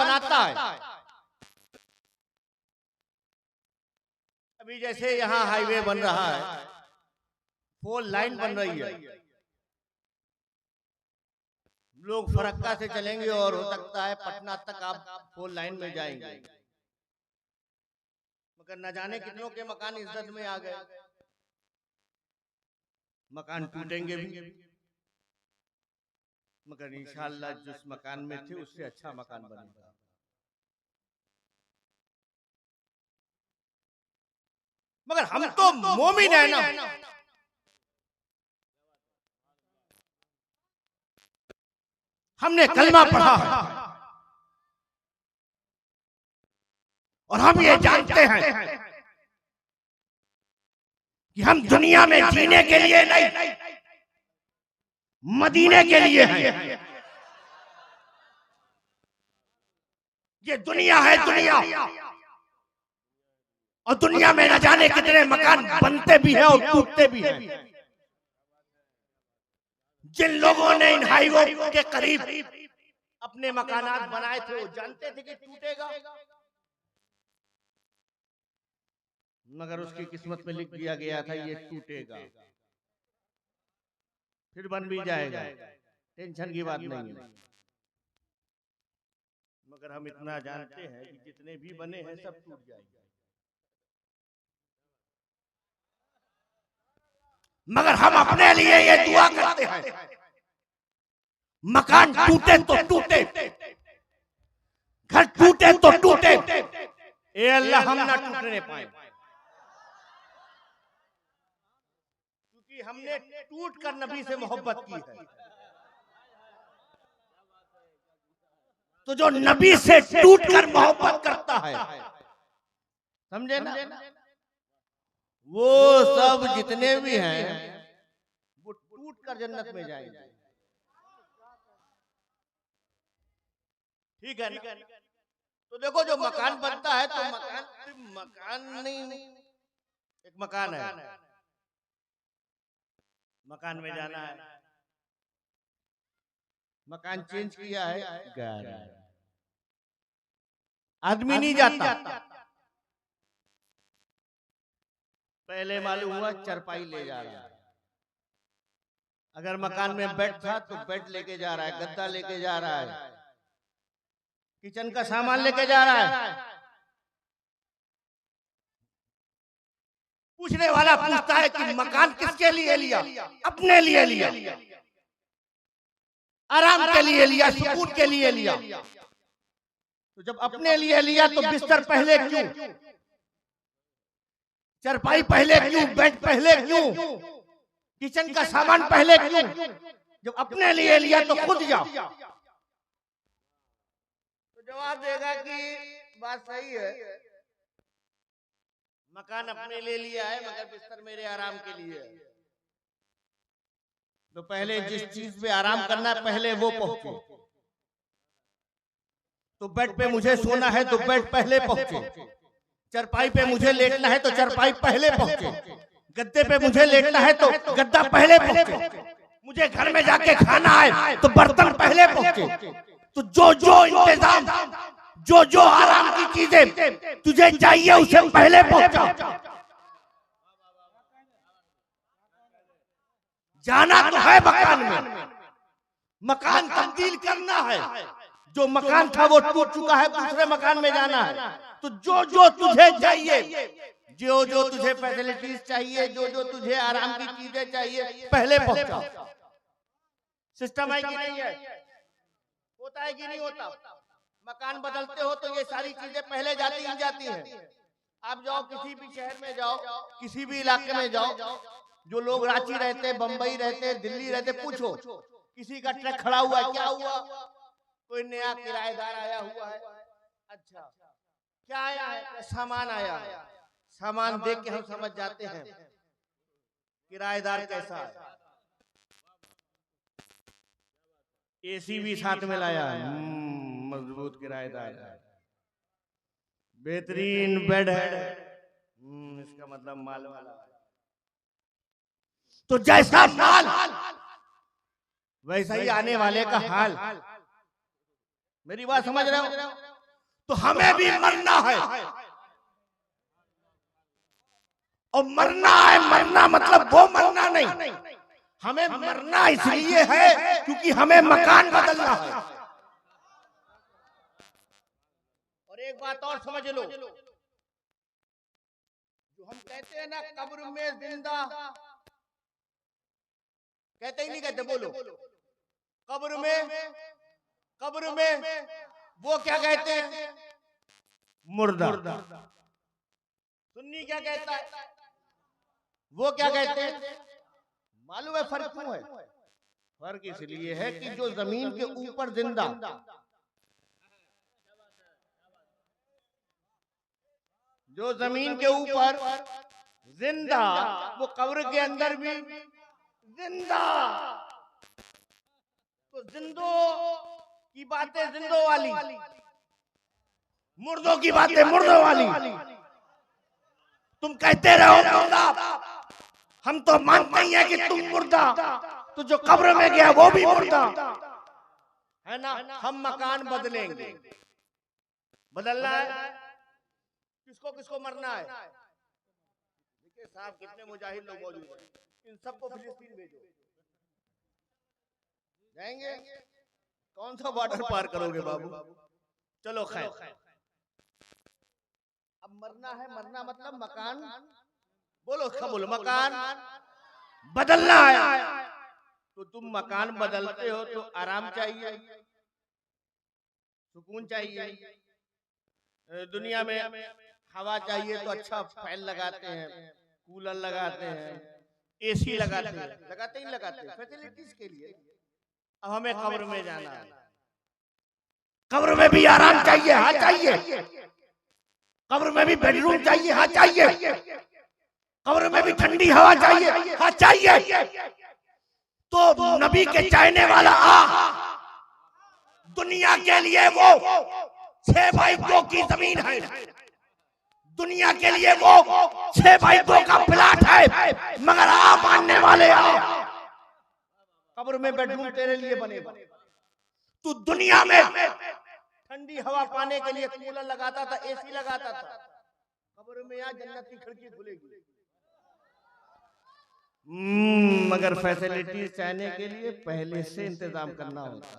बनाता है। अभी जैसे यहाँ हाईवे बन रहा है, 4 लाइन बन रही है, लोग फरक्का से चलेंगे और हो सकता है पटना तक आप 4 लाइन में जाएंगे, मगर न जाने कितनों के मकान इज्जत में आ गए। मकान टूटेंगे भी, मगर इंशाअल्लाह जिस मकान में थे उससे अच्छा मकान बनेगा। मगर हम तो मोमिन है ना, हमने कलमा पढ़ा है और हम ये जानते हैं कि हम दुनिया में जीने के लिए नहीं, मदीने के लिए हैं। ये दुनिया है दुनिया, और दुनिया में न जाने कितने मकान बनते भी हैं और टूटते भी हैं। जिन लोगों ने इन हाईवे के करीब अपने मकानात बनाए थे वो जानते थे कि टूटेगा, मगर उसकी किस्मत में लिख दिया गया था ये टूटेगा, फिर बन भी जाएगा, टेंशन की बात नहीं है। मगर हम इतना जानते हैं कि जितने भी बने हैं सब टूट जाएंगे, मगर हम अपने लिए ये दुआ करते हैं मकान टूटे तो टूटे, घर टूटे तो टूटे, ए अल्लाह हम ना टूटने पाए, क्योंकि हमने टूट कर नबी से मोहब्बत की है। तो जो नबी से टूट कर मोहब्बत करता है, समझे ना, वो सब जितने भी हैं वो टूट कर जन्नत में जाएंगे। ठीक है ना? तो देखो जो मकान बनता है तो मकान सिर्फ मकान नहीं, एक मकान है, मकान में जाना है, मकान चेंज किया है, घर आदमी नहीं जाता। पहले मालूम हुआ चरपाई ले जा रहा है, अगर मकान में बेड था तो बेड लेके जा रहा है, गद्दा लेके जा रहा है, किचन का सामान लेके जा रहा है। पूछने वाला पूछता है कि मकान किसके लिए लिया? अपने लिए लिया, आराम के लिए लिया, सुकून के लिए लिया। तो जब अपने लिए लिया तो बिस्तर पहले क्यों, चरपाई पहले क्यों, बेड पहले क्यों, किचन का सामान पहले क्यों? जब अपने लिए लिया तो खुद जाओ। तो जवाब देगा कि बात सही है, मकान अपने लिए लिया है मगर बिस्तर मेरे आराम के लिए है। तो पहले जिस चीज पे आराम करना है पहले वो पहुंचे। तो बेड पे मुझे सोना है तो बेड पहले पहुंचे, चरपाई पे मुझे लेटना है तो चरपाई पहले पहुंचे, गद्दे पे मुझे लेटना है तो गद्दा पहले पहुंचे, मुझे घर में जाके खाना है तो बर्तन पहले पहुंचे। तो जो जो इंतजाम, जो जो आराम की चीजें तुझे चाहिए उसे पहले पहुंचा। जाना तो है मकान में, मकान तब्दील करना है, जो मकान था वो टूट चुका है, दूसरे मकान में जाना है। तो जो जो तुझे चाहिए, जो जो तुझे फैसिलिटीज चाहिए, जो जो तुझे आराम की चीजें चाहिए पहले पहुंचा। सिस्टम है कि नहीं है, होता है कि नहीं होता? मकान बदलते हो तो ये सारी चीजें पहले जाती ही जाती हैं। आप जाओ किसी भी शहर में जाओ, किसी भी इलाके में जाओ, जो लोग रांची रहते, बंबई रहते, दिल्ली रहते, पूछो किसी का ट्रक खड़ा हुआ है, क्या हुआ? कोई नया किराएदार आया हुआ है। अच्छा क्या आया है? सामान आया है। सामान देख के हम समझ जाते हैं किराएदार कैसा है। एसी भी साथ में लाया, मजबूत किराएदार है, बेहतरीन बेड है, इसका मतलब माल वाला। तो जैसा माल वैसा ही आने वाले का हाल। मेरी बात समझ रहे हो? तो हमें भी मरना है। और मरना मतलब वो मरना नहीं, हमें मरना इसलिए है क्योंकि हमें मकान बदलना है। और एक बात और समझ लो, जो हम कहते हैं ना कब्र में जिंदा, कहते ही नहीं कहते, बोलो कब्र में वो क्या कहते हैं, मुर्दा। सुन्नी क्या कहता है, वो क्या कहते हैं। मालूम है फर्क क्यों है? फर्क इसलिए है कि जो जमीन के ऊपर जिंदा, जो जमीन के ऊपर जिंदा, वो कब्र के अंदर भी जिंदा। तो जिंदों की बातें जिंदों वाली, मुर्दों की बातें मुर्दों वाली। तुम कहते रहो मुर्दा, हम तो मानते ही है कि तुम मुर्दा, तो जो कब्र में गया वो भी मुर्दा है ना। हम मकान बदलेंगे, बदलना है। किसको किसको मरना है? देखिए साहब, कितने मुजाहिद लोग मौजूद हैं, इन सबको फिलिस्तीन भेजो। जाएंगे? कौन सा बॉर्डर पार करोगे बाबू? चलो खैर, अब मरना है। मरना मतलब मकान, बोलो बोलो, मकान बदलना है। तो तुम मकान बदलते हो तो आराम चाहिए, सुकून चाहिए। दुनिया में हवा चाहिए तो अच्छा फैन लगाते हैं, कूलर लगाते हैं, एसी लगाते हैं, लगाते ही लगाते हैं फैसिलिटीज के लिए। अब हमें कब्र में जाना है, कब्र में भी आराम चाहिए, हाँ चाहिए। कब्र में भी बेडरूम चाहिए, हाँ चाहिए। कब्र में भी ठंडी हवा चाहिए, हाँ चाहिए। तो नबी के चाहने वाला दुनिया के लिए वो 6x2 की जमीन है, दुनिया के लिए वो 6x2 का प्लाट है, मगर आप मानने वाले कब्र में बेडरूम तेरे लिए बनेगा। तू दुनिया में ठंडी हवा पाने के लिए कूलर लगाता था, एसी लगाता था, कब्र में यहाँ जन्नत की खिड़की खुलेगी। मगर फैसिलिटीज चाहने के लिए पहले से इंतजाम करना होता है।